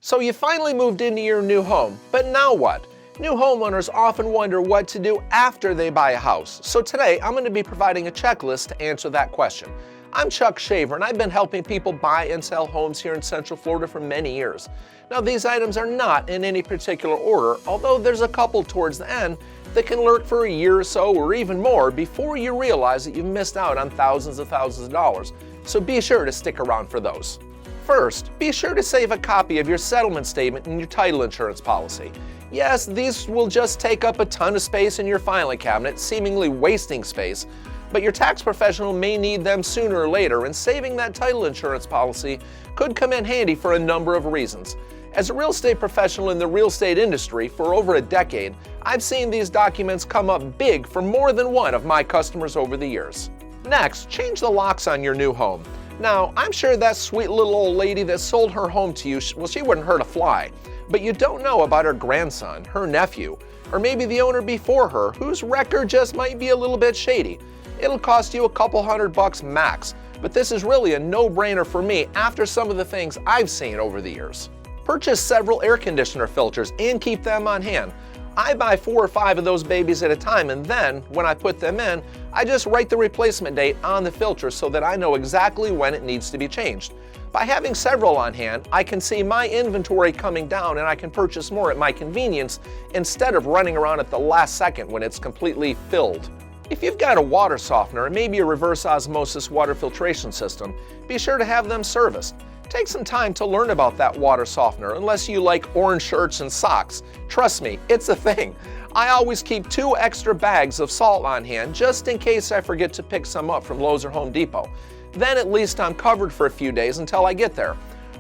So you finally moved into your new home, but now what? New homeowners often wonder what to do after they buy a house. So today I'm going to be providing a checklist to answer that question. I'm Chuck Shaver and I've been helping people buy and sell homes here in Central Florida for many years. Now these items are not in any particular order, although there's a couple towards the end that can lurk for a year or so or even more before you realize that you've missed out on thousands of dollars. So be sure to stick around for those. First, be sure to save a copy of your settlement statement and your title insurance policy. Yes, these will just take up a ton of space in your filing cabinet, seemingly wasting space, but your tax professional may need them sooner or later, and saving that title insurance policy could come in handy for a number of reasons. As a real estate professional in the real estate industry for over a decade, I've seen these documents come up big for more than one of my customers over the years. Next, change the locks on your new home. Now, I'm sure that sweet little old lady that sold her home to you, well, she wouldn't hurt a fly. But you don't know about her grandson, her nephew, or maybe the owner before her, whose record just might be a little bit shady. It'll cost you a couple $100 max, but this is really a no-brainer for me after some of the things I've seen over the years. Purchase several air conditioner filters and keep them on hand. I buy 4 or 5 of those babies at a time, and then, when I put them in, I just write the replacement date on the filter so that I know exactly when it needs to be changed. By having several on hand, I can see my inventory coming down and I can purchase more at my convenience instead of running around at the last second when it's completely filled. If you've got a water softener and maybe a reverse osmosis water filtration system, be sure to have them serviced. Take some time to learn about that water softener unless you like orange shirts and socks. Trust me, it's a thing. I always keep 2 extra bags of salt on hand just in case I forget to pick some up from Lowe's or Home Depot. Then at least I'm covered for a few days until I get there.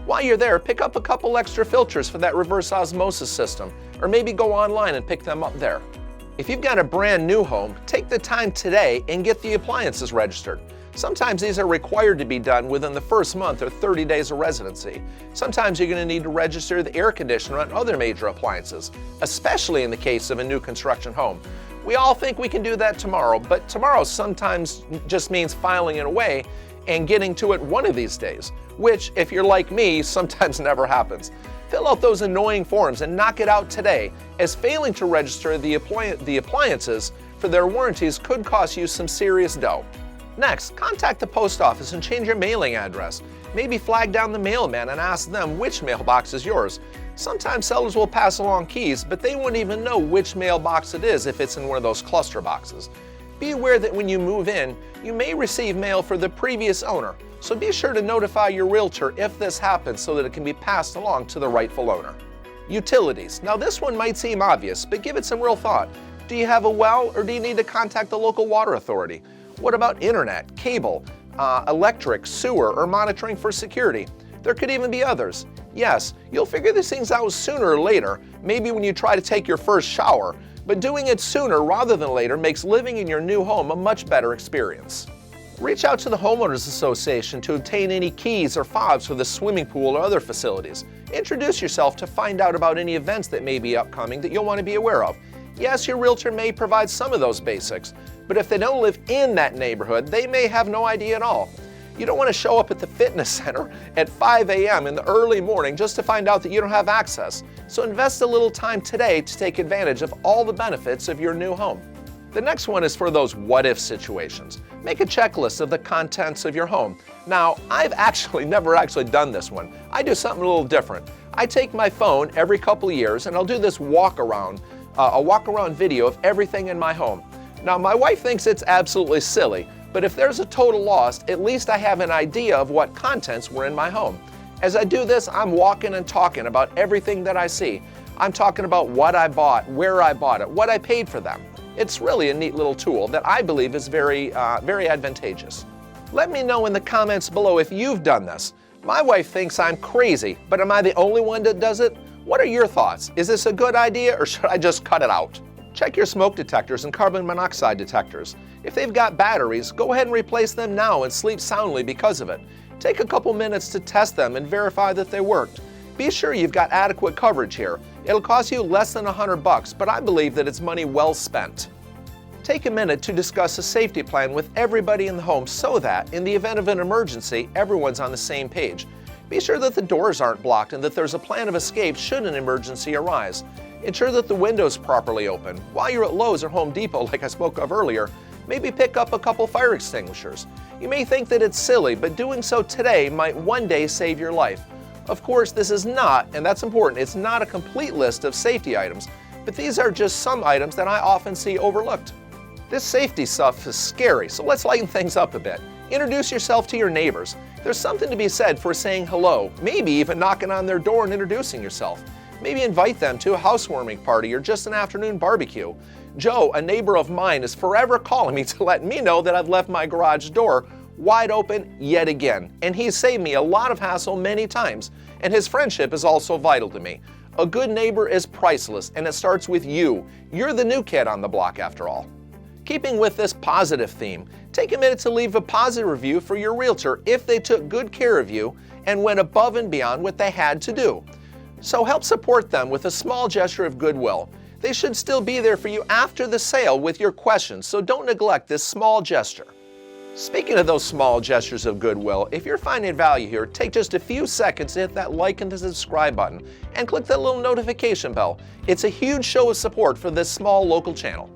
While you're there, pick up a couple extra filters for that reverse osmosis system, or maybe go online and pick them up there. If you've got a brand new home, take the time today and get the appliances registered. Sometimes these are required to be done within the first month or 30 days of residency. Sometimes you're going to need to register the air conditioner and other major appliances, especially in the case of a new construction home. We all think we can do that tomorrow, but tomorrow sometimes just means filing it away and getting to it one of these days, which, if you're like me, sometimes never happens. Fill out those annoying forms and knock it out today, as failing to register the appliances for their warranties could cost you some serious dough. Next, contact the post office and change your mailing address. Maybe flag down the mailman and ask them which mailbox is yours. Sometimes sellers will pass along keys, but they won't even know which mailbox it is if it's in one of those cluster boxes. Be aware that when you move in, you may receive mail for the previous owner, so be sure to notify your realtor if this happens so that it can be passed along to the rightful owner. Utilities. Now this one might seem obvious, but give it some real thought. Do you have a well, or do you need to contact the local water authority? What about internet, cable, electric, sewer, or monitoring for security? There could even be others. Yes, you'll figure these things out sooner or later, maybe when you try to take your first shower, but doing it sooner rather than later makes living in your new home a much better experience. Reach out to the Homeowners Association to obtain any keys or fobs for the swimming pool or other facilities. Introduce yourself to find out about any events that may be upcoming that you'll want to be aware of. Yes, your realtor may provide some of those basics, but if they don't live in that neighborhood, they may have no idea at all. You don't want to show up at the fitness center at 5 a.m. in the early morning just to find out that you don't have access. So invest a little time today to take advantage of all the benefits of your new home. The next one is for those what-if situations. Make a checklist of the contents of your home. Now, I've never done this one. I do something a little different. I take my phone every couple of years and I'll do this walk-around video of everything in my home. Now, my wife thinks it's absolutely silly, but if there's a total loss, at least I have an idea of what contents were in my home. As I do this, I'm walking and talking about everything that I see. I'm talking about what I bought, where I bought it, what I paid for them. It's really a neat little tool that I believe is very advantageous. Let me know in the comments below if you've done this. My wife thinks I'm crazy, but am I the only one that does it? What are your thoughts? Is this a good idea, or should I just cut it out? Check your smoke detectors and carbon monoxide detectors. If they've got batteries, go ahead and replace them now and sleep soundly because of it. Take a couple minutes to test them and verify that they worked. Be sure you've got adequate coverage here. It'll cost you less than $100, but I believe that it's money well spent. Take a minute to discuss a safety plan with everybody in the home so that, in the event of an emergency, everyone's on the same page. Be sure that the doors aren't blocked and that there's a plan of escape should an emergency arise. Ensure that the window's properly open. While you're at Lowe's or Home Depot, like I spoke of earlier, maybe pick up a couple fire extinguishers. You may think that it's silly, but doing so today might one day save your life. Of course, this is not, and that's important, it's not a complete list of safety items, but these are just some items that I often see overlooked. This safety stuff is scary, so let's lighten things up a bit. Introduce yourself to your neighbors. There's something to be said for saying hello, maybe even knocking on their door and introducing yourself. Maybe invite them to a housewarming party or just an afternoon barbecue. Joe, a neighbor of mine, is forever calling me to let me know that I've left my garage door wide open yet again, and he's saved me a lot of hassle many times, and his friendship is also vital to me. A good neighbor is priceless, and it starts with you. You're the new kid on the block after all. Keeping with this positive theme, take a minute to leave a positive review for your realtor if they took good care of you and went above and beyond what they had to do. So help support them with a small gesture of goodwill. They should still be there for you after the sale with your questions, so don't neglect this small gesture. Speaking of those small gestures of goodwill, if you're finding value here, take just a few seconds to hit that like and the subscribe button and click that little notification bell. It's a huge show of support for this small local channel.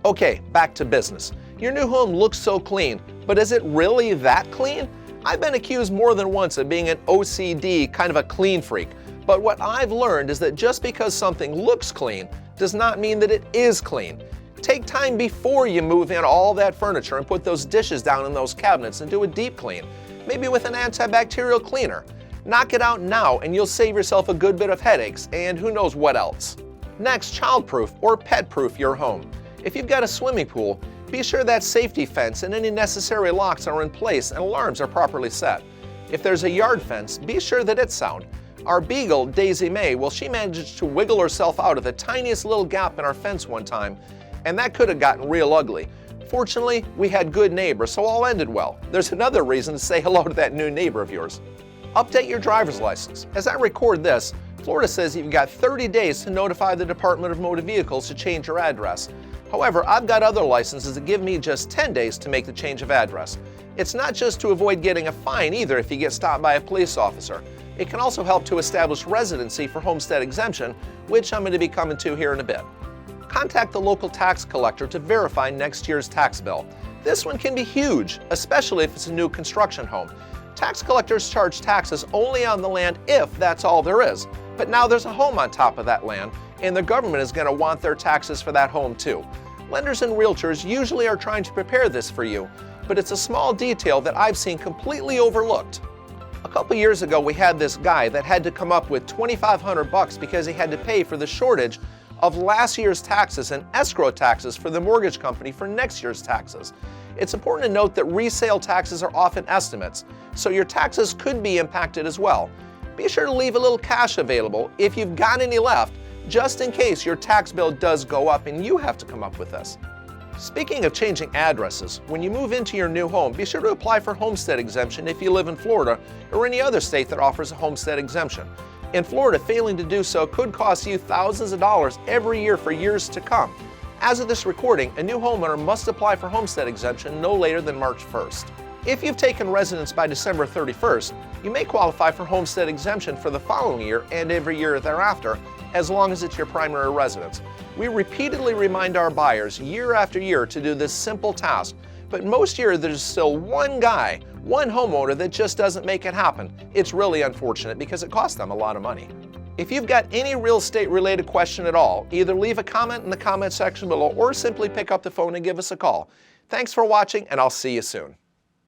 Okay, back to business. Your new home looks so clean, but is it really that clean? I've been accused more than once of being an OCD, kind of a clean freak, but what I've learned is that just because something looks clean does not mean that it is clean. Take time before you move in all that furniture and put those dishes down in those cabinets and do a deep clean, maybe with an antibacterial cleaner. Knock it out now and you'll save yourself a good bit of headaches and who knows what else. Next, childproof or pet-proof your home. If you've got a swimming pool, be sure that safety fence and any necessary locks are in place and alarms are properly set. If there's a yard fence, be sure that it's sound. Our beagle, Daisy Mae, well, she managed to wiggle herself out of the tiniest little gap in our fence one time, and that could have gotten real ugly. Fortunately, we had good neighbors, so all ended well. There's another reason to say hello to that new neighbor of yours. Update your driver's license. As I record this, Florida says you've got 30 days to notify the Department of Motor Vehicles to change your address. However, I've got other licenses that give me just 10 days to make the change of address. It's not just to avoid getting a fine either if you get stopped by a police officer. It can also help to establish residency for homestead exemption, which I'm going to be coming to here in a bit. Contact the local tax collector to verify next year's tax bill. This one can be huge, especially if it's a new construction home. Tax collectors charge taxes only on the land if that's all there is. But now there's a home on top of that land, and the government is going to want their taxes for that home too. Lenders and realtors usually are trying to prepare this for you, but it's a small detail that I've seen completely overlooked. A couple years ago, we had this guy that had to come up with $2,500 because he had to pay for the shortage of last year's taxes and escrow taxes for the mortgage company for next year's taxes. It's important to note that resale taxes are often estimates, so your taxes could be impacted as well. Be sure to leave a little cash available if you've got any left, just in case your tax bill does go up and you have to come up with this. Speaking of changing addresses, when you move into your new home, be sure to apply for homestead exemption if you live in Florida or any other state that offers a homestead exemption. In Florida, failing to do so could cost you thousands of dollars every year for years to come. As of this recording, a new homeowner must apply for homestead exemption no later than March 1st. If you've taken residence by December 31st, you may qualify for homestead exemption for the following year and every year thereafter, as long as it's your primary residence. We repeatedly remind our buyers year after year to do this simple task, but most years there's still one guy, one homeowner that just doesn't make it happen. It's really unfortunate because it costs them a lot of money. If you've got any real estate related question at all, either leave a comment in the comment section below or simply pick up the phone and give us a call. Thanks for watching, and I'll see you soon.